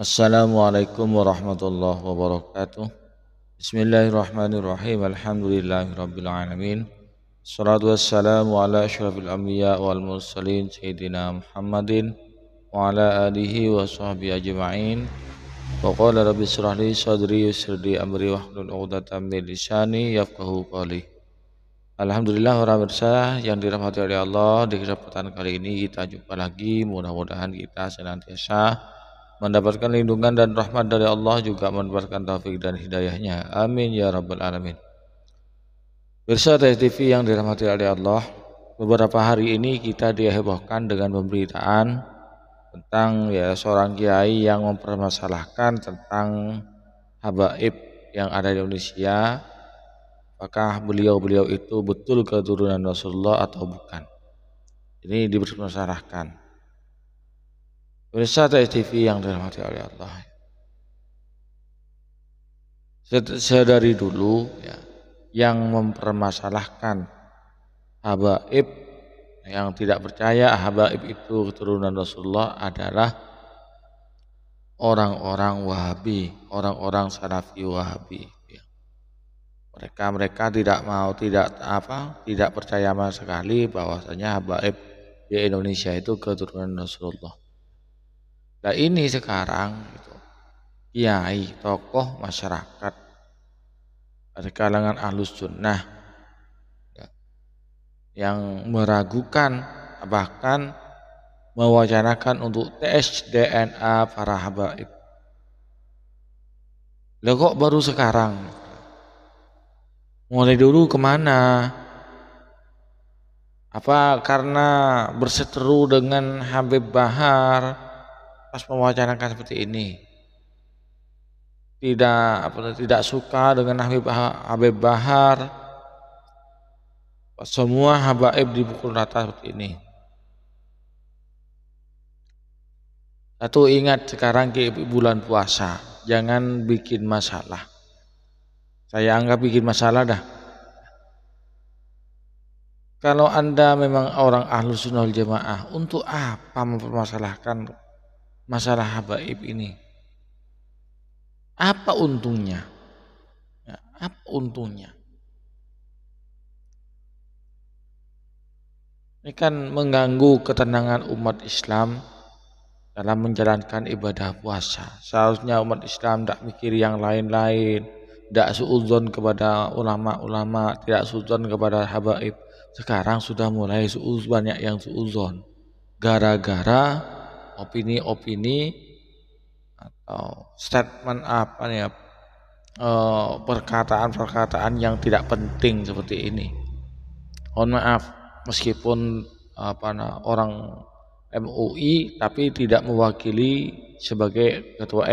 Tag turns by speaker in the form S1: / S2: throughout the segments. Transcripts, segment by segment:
S1: Assalamualaikum warahmatullahi wabarakatuh. Bismillahirrahmanirrahim. Alhamdulillahirabbil alamin. Wassalatu wassalamu ala asyrafil anbiya wal mursalin sayyidina Muhammadin wa ala alihi wa sahbihi ajma'in. Wa qala rabbi shrah li sadri yassir li amri wahlul 'uqdatam min lisani yafqahu qawli. Alhamdulillah para pemirsa yang dirahmati oleh Allah, di kesempatan kali ini kita jumpa lagi. Mudah-mudahan kita senantiasa mendapatkan lindungan dan rahmat dari Allah, juga mendapatkan taufik dan hidayahnya. Amin ya rabbal alamin. Pemirsa TV yang dirahmati oleh Allah, beberapa hari ini kita dihebohkan dengan pemberitaan tentang seorang kiai yang mempermasalahkan tentang habaib yang ada di Indonesia. Apakah beliau itu betul keturunan Rasulullah atau bukan? Ini dipermasalahkan. Pemirsa TV yang dirahmati oleh Allah, sedari dulu yang mempermasalahkan habaib, yang tidak percaya habaib itu keturunan Rasulullah adalah orang-orang Wahabi, orang-orang Salafi Wahabi. Mereka tidak percaya sama sekali bahwasanya habaib di Indonesia itu keturunan Rasulullah. Nah ini sekarang kiai, tokoh masyarakat dari kalangan Ahlus Sunnah yang meragukan, bahkan mewacanakan untuk tes DNA para habaib. Lah kok baru sekarang? Mulai dulu kemana? Apa karena berseteru dengan Habib Bahar pas mewacanakan seperti ini? Tidak suka dengan Habib Bahar, semua habaib dipukul rata seperti ini. Satu, ingat sekarang ke bulan puasa, jangan bikin masalah. Saya anggap bikin masalah dah. Kalau Anda memang orang Ahlus Sunnah wal Jamaah, untuk apa mempermasalahkan masalah habaib ini? Apa untungnya? Apa untungnya? Ini kan mengganggu ketenangan umat Islam dalam menjalankan ibadah puasa. Seharusnya umat Islam tidak mikir yang lain-lain, tidak suudzon kepada ulama-ulama, tidak suudzon kepada habaib. Sekarang sudah mulai banyak yang suudzon gara-gara opini-opini atau statement perkataan-perkataan yang tidak penting seperti ini. Mohon maaf, meskipun orang MUI tapi tidak mewakili sebagai ketua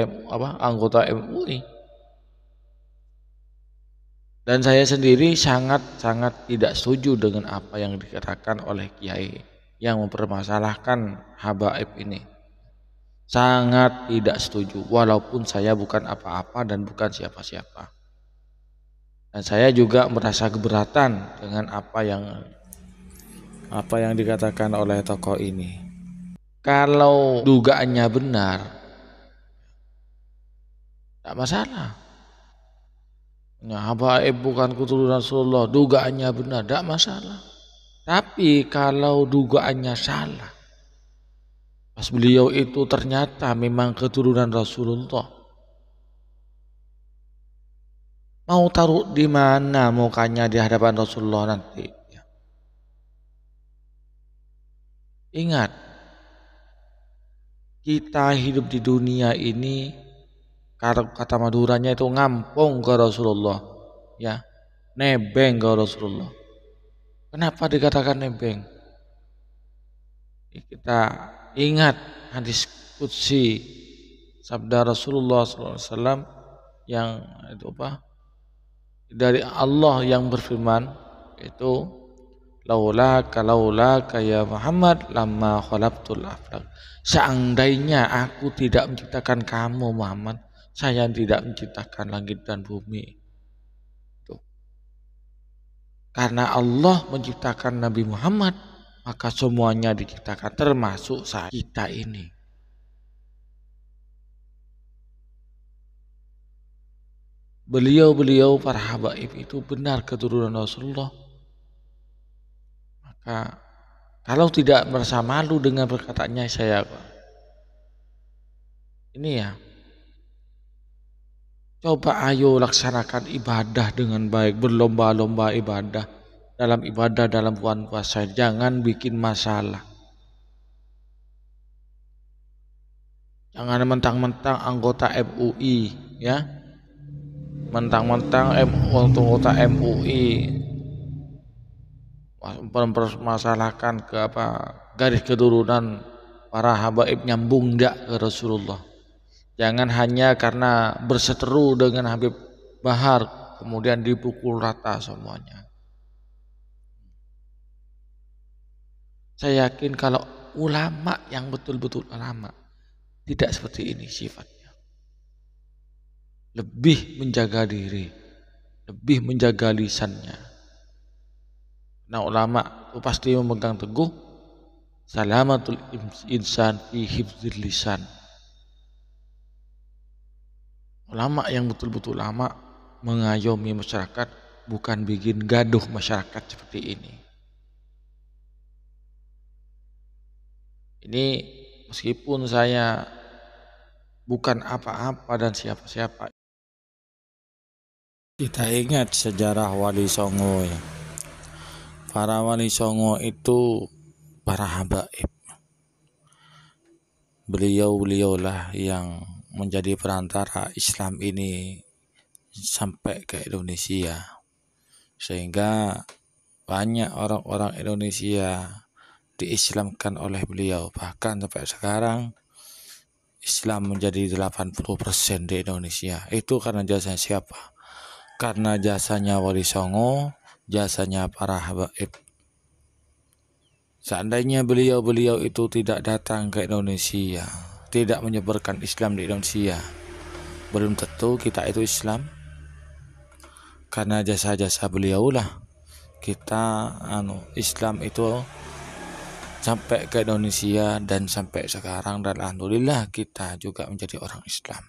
S1: anggota MUI. Dan saya sendiri sangat tidak setuju dengan apa yang dikatakan oleh kiai yang mempermasalahkan habaib ini. Sangat tidak setuju, walaupun saya bukan apa-apa dan bukan siapa-siapa. Dan saya juga merasa keberatan dengan apa yang dikatakan oleh tokoh ini. Kalau dugaannya benar, tidak masalah. Habaib bukan keturunan Rasulullah, dugaannya benar, tidak masalah. Tapi kalau dugaannya salah, pas beliau itu ternyata memang keturunan Rasulullah, mau taruh di mana mukanya di hadapan Rasulullah nanti? Ingat, kita hidup di dunia ini, kata Maduranya itu ngampung ke Rasulullah, nebeng ke Rasulullah. Kenapa dikatakan nebeng? Kita ingat hadis qudsi sabda Rasulullah SAW yang dari Allah yang berfirman itu, laulaka ya Muhammad lamma khalaqtul aflaq. Seandainya aku tidak menciptakan kamu Muhammad, saya tidak menciptakan langit dan bumi. Karena Allah menciptakan Nabi Muhammad, maka semuanya diciptakan, termasuk kita ini. beliau-beliau para habaib itu benar keturunan Rasulullah, maka kalau tidak merasa malu dengan perkataannya, saya ini ya, coba ayo laksanakan ibadah dengan baik, berlomba-lomba ibadah dalam bulan puasa, jangan bikin masalah. Jangan mentang-mentang anggota MUI ya, mentang-mentang anggota MUI mempermasalahkan ke garis keturunan para habaib nyambung enggak ke Rasulullah. Jangan hanya karena berseteru dengan Habib Bahar kemudian dipukul rata semuanya. Saya yakin kalau ulama yang betul-betul ulama tidak seperti ini sifatnya. Lebih menjaga diri, lebih menjaga lisannya. Nah, ulama itu pasti memegang teguh salamatul insan fi hifdzil lisan. Ulama yang betul-betul ulama mengayomi masyarakat, bukan bikin gaduh masyarakat seperti ini. Ini meskipun saya bukan apa-apa dan siapa-siapa. Kita ingat sejarah Wali Songo ya. Para Wali Songo itu para habaib. Beliau-beliaulah yang menjadi perantara Islam ini sampai ke Indonesia, sehingga banyak orang-orang Indonesia diislamkan oleh beliau. Bahkan sampai sekarang Islam menjadi 80% di Indonesia. Itu karena jasanya siapa? Karena jasanya Wali Songo, jasanya para habaib. Seandainya beliau-beliau itu tidak datang ke Indonesia, tidak menyebarkan Islam di Indonesia, belum tentu kita itu Islam. Karena jasa-jasa beliaulah kita Islam itu sampai ke Indonesia dan sampai sekarang, dan alhamdulillah kita juga menjadi orang Islam.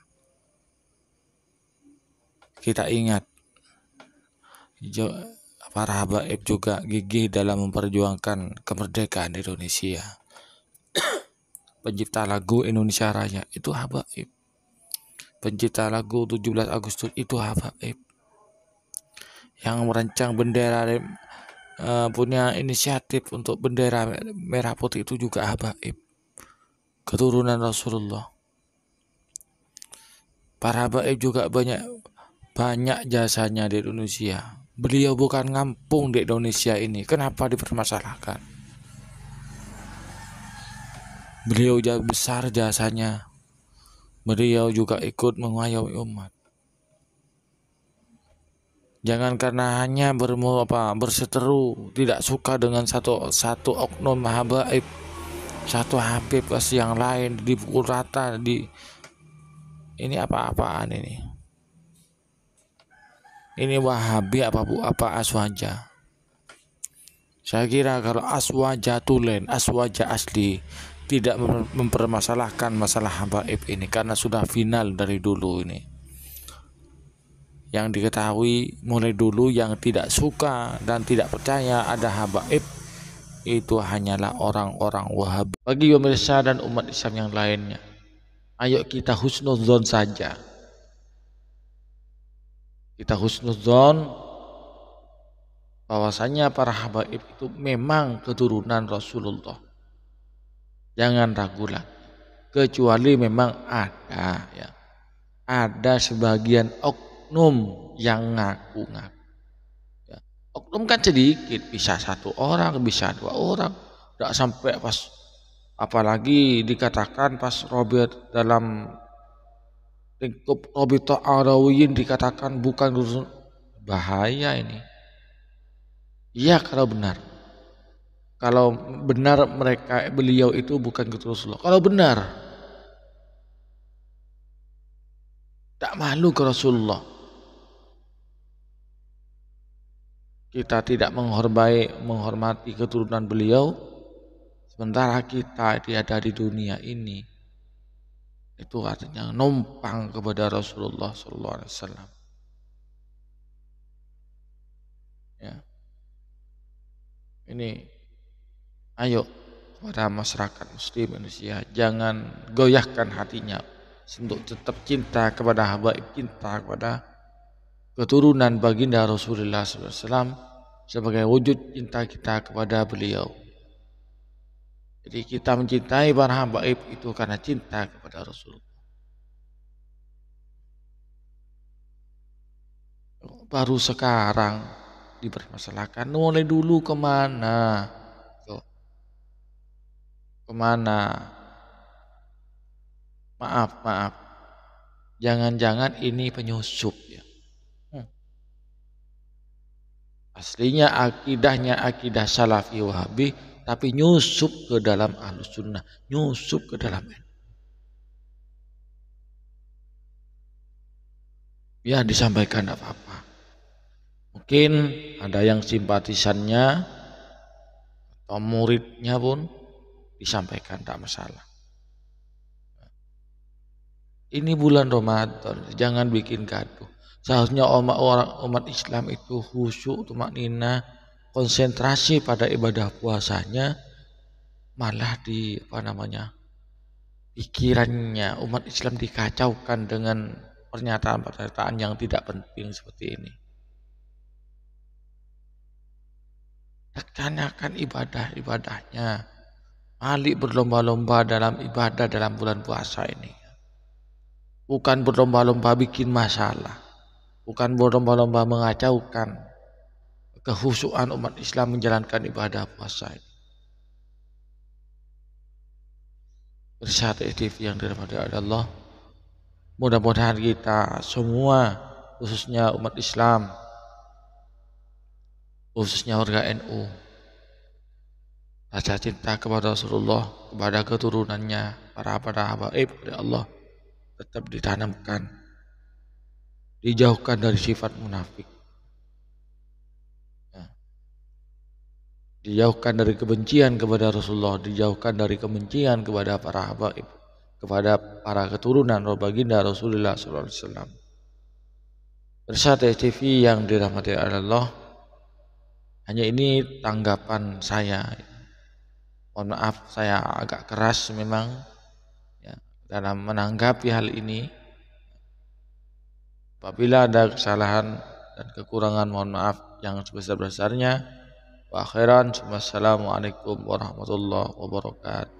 S1: Kita ingat para habaib juga gigih dalam memperjuangkan kemerdekaan Indonesia. Pencipta lagu Indonesia Raya itu habaib. Pencipta lagu 17 Agustus itu habaib. Yang merancang bendera, punya inisiatif untuk bendera merah putih itu juga habaib, keturunan Rasulullah. Para habaib juga banyak jasanya di Indonesia. Beliau bukan ngampung di Indonesia ini, kenapa dipermasalahkan? Beliau besar jasanya. Beliau juga ikut mengayomi umat. Jangan karena hanya berseteru, tidak suka dengan satu oknum habaib, satu habib kasih yang lain dipukul rata, ini apa-apaan ini? Ini Wahabi apa Aswaja? Saya kira kalau Aswaja tulen, Aswaja asli, tidak mempermasalahkan masalah habaib ini karena sudah final dari dulu ini. Yang diketahui mulai dulu, yang tidak suka dan tidak percaya ada habaib itu hanyalah orang-orang Wahabi. Bagi pemirsa dan umat Islam yang lainnya, ayo kita husnudzon saja. Kita husnudzon bahwasanya para habaib itu memang keturunan Rasulullah. Jangan ragu lagi. Kecuali memang ada sebagian oknum yang ngaku-ngaku. Ya. Oknum kan sedikit, bisa satu orang, bisa dua orang. Tidak sampai pas, apalagi dikatakan pas Robert dalam lingkup Robito Arawiyin dikatakan bukan urusan, bahaya ini. Iya kalau benar beliau itu bukan keturunan Rasulullah. Kalau benar tak malu ke Rasulullah. Kita tidak menghormati keturunan beliau, sementara kita tiada di dunia ini. Itu artinya numpang kepada Rasulullah SAW. Ini ayo kepada masyarakat muslim Indonesia, jangan goyahkan hatinya untuk tetap cinta kepada habaib, cinta kepada keturunan baginda Rasulullah SAW sebagai wujud cinta kita kepada beliau. Jadi kita mencintai para habaib itu karena cinta kepada Rasulullah. Baru sekarang dipermasalahkan, mulai dulu kemana? Kemana? Maaf. Jangan-jangan ini penyusup ya. Aslinya akidahnya akidah salafi wahabi, tapi nyusup ke dalam ahlus sunnah, nyusup ke dalam ya disampaikan apa-apa. Mungkin ada yang simpatisannya atau muridnya pun disampaikan, tak masalah. Ini bulan Ramadan, jangan bikin gaduh. Seharusnya umat Islam itu khusyuk, tumakninah, konsentrasi pada ibadah puasanya, malah pikirannya umat Islam dikacaukan dengan pernyataan-pernyataan yang tidak penting seperti ini. Laksanakan ibadahnya. Malik berlomba-lomba dalam ibadah dalam bulan puasa ini. Bukan berlomba-lomba bikin masalah. Bukan berlomba-lomba mengacaukan kehusuan umat Islam menjalankan ibadah puasa ini. Bersatu TV yang dirahmati Allah, mudah-mudahan kita semua, khususnya umat Islam, khususnya warga NU, rasa cinta kepada Rasulullah, kepada keturunannya, para habaib dari Allah tetap ditanamkan, dijauhkan dari sifat munafik, dijauhkan dari kebencian kepada Rasulullah, dijauhkan dari kebencian kepada para habaib, kepada para keturunan baginda Rasulullah SAW. Bersatu TV yang dirahmati Allah, hanya ini tanggapan saya. Mohon maaf saya agak keras memang ya, dalam menanggapi hal ini. Apabila ada kesalahan dan kekurangan, mohon maaf yang sebesar-besarnya. Wa akhiran, wassalamualaikum warahmatullahi wabarakatuh.